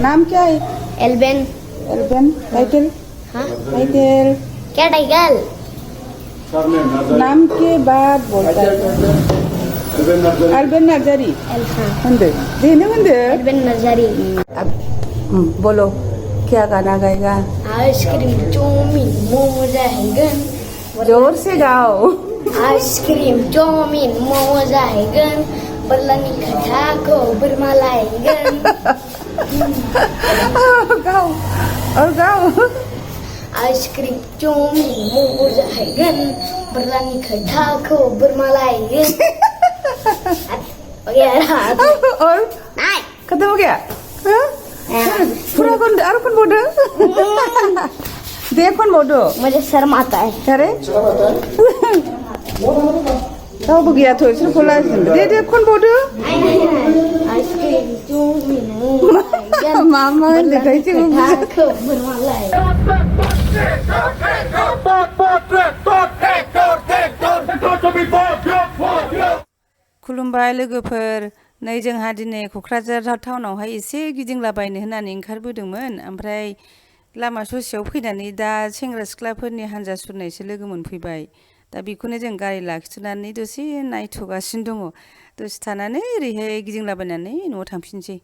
नाम क्या है? एल्बेन। एल्बेन। टाइटल? हाँ? टाइटल? क्या टाइटल? नाम के बाद बोलता है। एल्बेन नर्जरी। हंदे देने हंदे एल्बेन नर्जरी। अब बोलो क्या गाना गाएगा? आइसक्रीम चाउमीन मोमो जाएगन। जोर से गाओ। आइसक्रीम चाउमीन मोमो जाएगन। बल्लानी खटाको बर्मा लाएगन। गाओ और गाओ। आइसक्रीम चाउमीन मोमो जाएगन। बल्लानी खटाको बर्मा लाएगन। हो गया और नहीं खत्म हो गया? हाँ? पूरा कौन और कौन बोलो? देख कौन बोलो? मुझे शर्म आता है। अरे tahu begitu itu pola dede kon bodoh ice cream chowmein mama lihat itu खटाको बर्मा लाएगन। खुलुमबाय लोगोफोर नै जोंहा दिनै क'क्राझार टाउनावहाय एसे गिदिंलाबायनो होननानै ओंखारबोदोंमोन ओमफ्राय लामा ससेयाव फैनानै दा सेंग्रा सिख्लाफोरनि हानजा सुरनायसो लोगो मोनफैबाय दा बेखौनो जों गारि लाखिथ'नानै दसे नायथ'गासिनो दङ दसे थानानै ओरैहाय गिदिंलाबायनानै न'आव थांफिनसै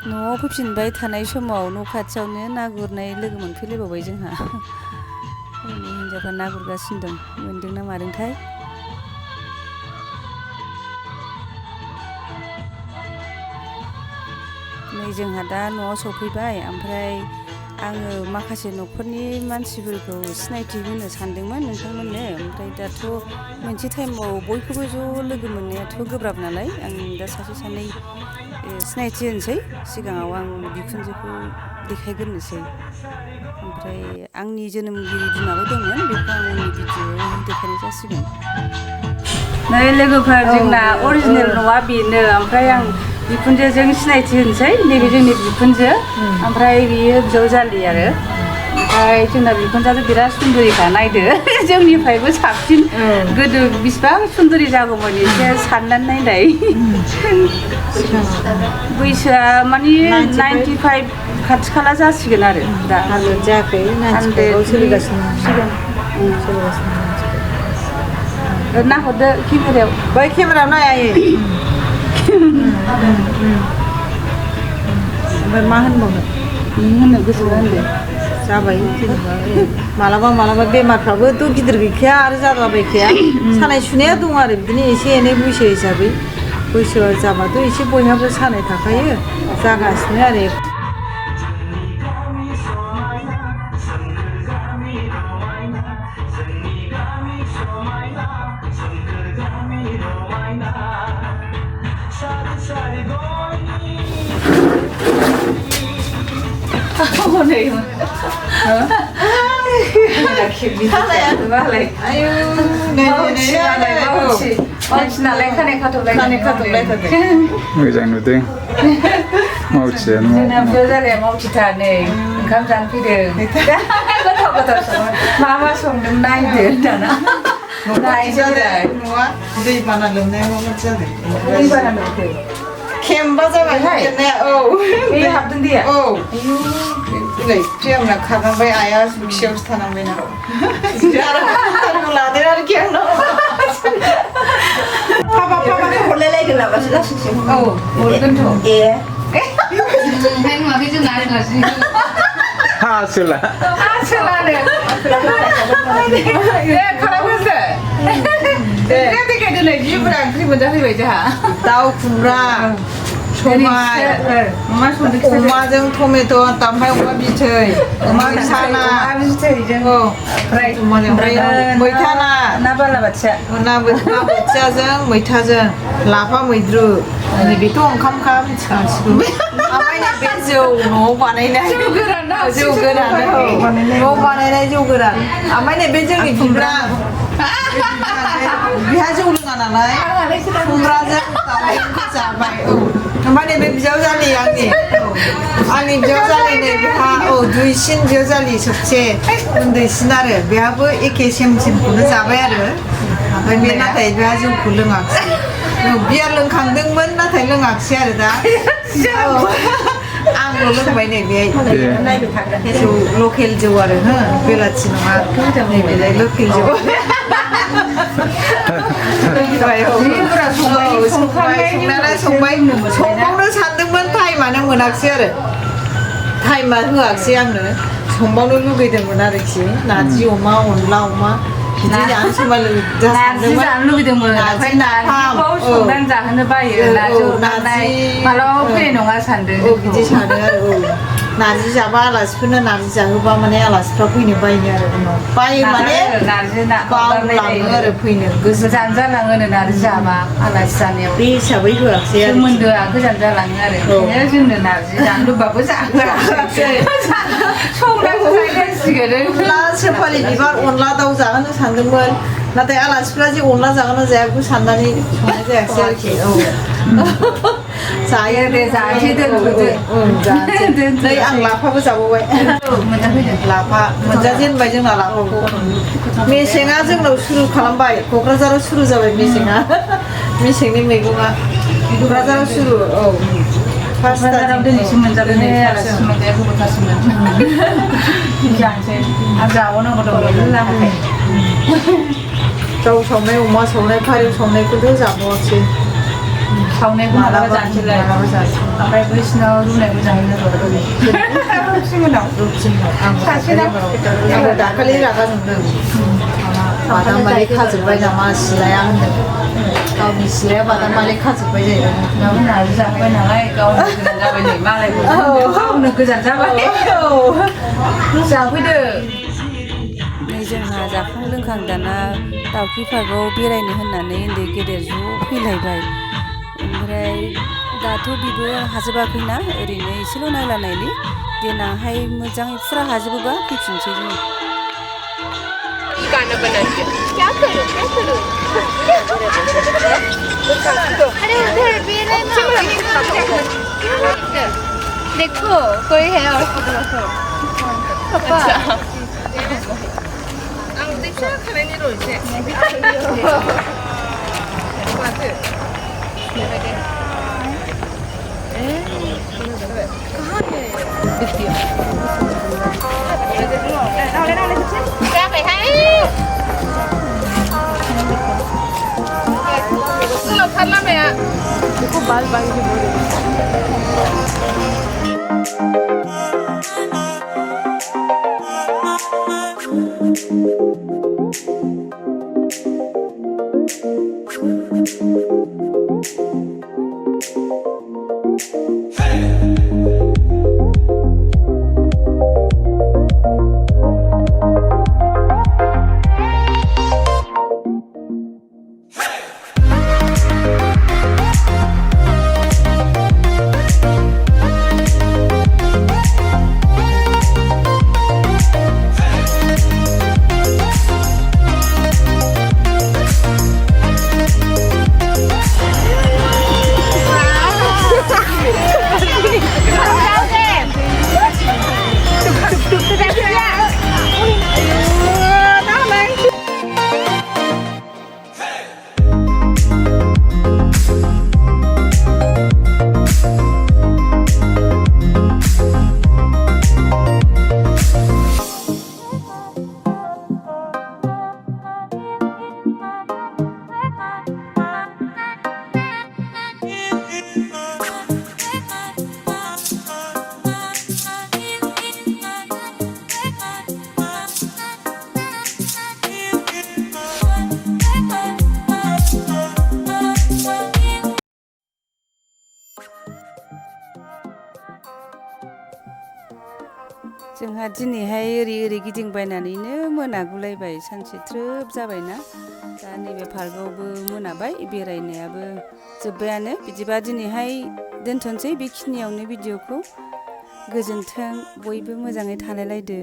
न'आव फैफिनबाय थानाय समाव न' खाथियावनो ना गुरनाय लोगो मोनफैलायबावबाय जोंहा हिनजावफ्रा ना गुरगासिनो दं मोनदोंना मादोंथाय नै जोंहा दा न'आव सफैबाय ओमफ्राय आङो माखासे न'खरनि मानसिफोरखौ सिनायथि होनो सानदोंमोन नोंथांमोननो ओमफ्राय दाथ' मोनसे टाइमाव बयखौबो ज' लोगो मोननायाथ' गोब्राब नालाय आं दा सासे सानै सिनायथि होनोसै सिगाङाव आं बिखुनजोखौ देखायग्रोनोसै ओमफ्राय आंनि जोनोमगिरि बिमाबो दंमोन बेखौ आं आंनि भिडिअ'आव देखायनाय जासिगोन नै लोगोफोर जोंना अरिजिनेल न'आ बेनो ओमफ्राय आं बिखुनजोजों सिनायथि होनोसै नैबे जोंनि बिखुनजो ओमफ्राय बियो बिजावजालि आरो ओमफ्राय जोंना बिखुनजोआथ' बिराद सुन्दरिखा नायदो जोंनिफ्रायबो साबसिन गोदो बिसिबां सुन्दरि जागौमोन एसे साननानै नायनाय बैसोआ माने 95 खाथि खाला जासिगोन आरो दा हानद्रेद जायाखै 95 सोलिगासिनो नाहरदो केमेरायाव बै केमेरायाव नायायो ओमफ्राय मा होनबावनो होननो गोसोबा होनदो जाबाय जेनेबा मालाबा मालाबा बेमारफ्राबोथ' गिदिर गैखाया आरो जालाबायखाया सानाय सुनाया दं आरो बिदिनो एसे एनै बैसो हिसाबै बैसो जाबाथ' एसे बयहाबो सानाय थाखायो जागासिनो आरो मोजां नुदों मावथिया जोंना बिजावजालिया मावथिथार नै ओंखाम जानो फैदों गोथाव गोथाव सङो मा मा संदों नायदो दाना न'आ दै बाना लोमनाया माबायदि जादों दै बाना लोमखो खेमबा जाबाय लोमनाया औ बै हाबदों दैया औ नै प्रियामना खारनांबाय आइया खियावसो थानांबायना लादों आरोखि आंनाव पापा हरलायलायगोन लाबासो जासिगोन औ हरगोनथ' नुवाखै जोंना आरोगासिनो हासोला हासोलानो खालामगोनसो दिनै जि बुरजा ओंख्रि मोनजाफैबाय जोंहा दाउ खुमब्रा सबाय अमाजों टमेट' ओमफ्राय अमा बिथै अमा फिसाना ओमफ्राय मैथा ना बालाबाथिया ना बोथियाजों मैथाजों लाफा मैद्रु बेथ' ओंखामखा मिथिखासिगौ ओमफ्राय बे जौ न'आव बानायनाय जौ गोरान न'आव बानायनाय जौ गोरान ओमफ्राय नैबे जोंनि बिब्रा बेहा जौ लोङा नालाय खुमब्राजों दाउजों जाबाय ओमफ्राय नैबे बिजावजालि आंनि बिजावजालि नै बेहा दुइसिन बिजावजालि सबसे उन्दैसिन आरो बेहाबो एखे सेमखौनो जाबाय आरो ओमफ्राय बे नाथाय बेहा जौखौ लोङाखिसै बियार लोंखांदोंमोन नाथाय लोङाखिसै आरो दा आंल' लोंबाय नै बेहाय जौ लकेल जौ आरो हो बेलाथि नङा नैबेलाय लकेल जौ संबावनो सानदोंमोन टाइमानो मोनाखिसै आरो टाइमा होआखिसै आंनो संबावनो लुगैदोंमोन आरोखि नारजि अमा अनला अमा बिदि जानो नारजि जानो लुगैदोंमोन ओमफ्राय नारजिखौ संनानै जाहोनो बायो नारजि मालाबा फैनाय नङा सानदों बिदि सानो आरो नारजि जाबा आलासिफोरनो नारजि जाहोबा माने आलासिफ्रा फैनो बायो आरो उनाव बायो माने नारजि बावलाङो आरो फैनो गोजान जालाङो नारजि जाबा आलासि जानायाव बे हिसाबै होआखिसै आरो सोमोन्दोआ गोजान जालाङो आरो ओंखायनो जोंनो नारजि जानो लुबैबाबो जाहोआखिसै संनांगौ जाहैसिगोन सेपालि बिबार अनला दाउ जाहोनो सानदोंमोन नाथाय आलासिफ्रा जे अनला जागोन जाया बेखौ साननानै संनाय जायासै आरोखि जायो दे जानोसै दोनथ'दो नै आं लाफाबो जाबावबाय लाफा मोनजाजेनबाय जोंना लाफाखौ मेसेङा जोंनाव सुरु खालामबाय क'क्राझाराव सुरु जाबाय मेसेङा मेसेंनि मैगङा क'क्राझाराव सुरु क'क्राझाराव दिनैसो मोनजाबाय आलासि मोनजाया गोबावथारसोमोन जानोसै आं जाबावनांगौ दं दाउ सावनाय अमा सावनाय फारौ सावनायखौथ' जाबावासै सावनायखौ मालाबा जानोसैलाय ओमफ्राय बैसिनाव रुनायबो जाहैनांगौ दाखालि रागा जोंदों बादामालि खाजोब्बाय नामा सिलाया होनदों गावनि सिलाया बादामालि खाजोब्बाय जाहैदों नारजि जाबाय नालाय गावनो गोजान जाबाय नै मालायखौ गावनो गोजान जाबाय जाफैदो नै जोंहा जाखां लोंखां दाना दाउखि पार्कआव बेरायनो होननानै उन्दै गेदेर ज' फैलायबाय ओमफ्राय दाथ' बेबो हाजोबाखैना ओरैनो एसेल' नायला नायलि देनांहाय मोजाङै फुरा हाजोबोबा फैफिनसै जों गाना बनाती हूँ क्या करूँ अरे उधर देखो कोई है और पापा क्या behai khalamw ya देखो बाल बाल के बोल दिनैहाय ओरै गिदिंबायनानैनो मोनागुलायबाय सानसे थ्रोब जाबायना दा नैबे पार्कआवबो मोनाबाय बेरायनायाबो जोब्बायानो बिदिबा दिनैहाय दोनथ'नोसै बेखिनियावनो भिडिअखौ गोजोन्थों बयबो मोजाङै थालायलायदो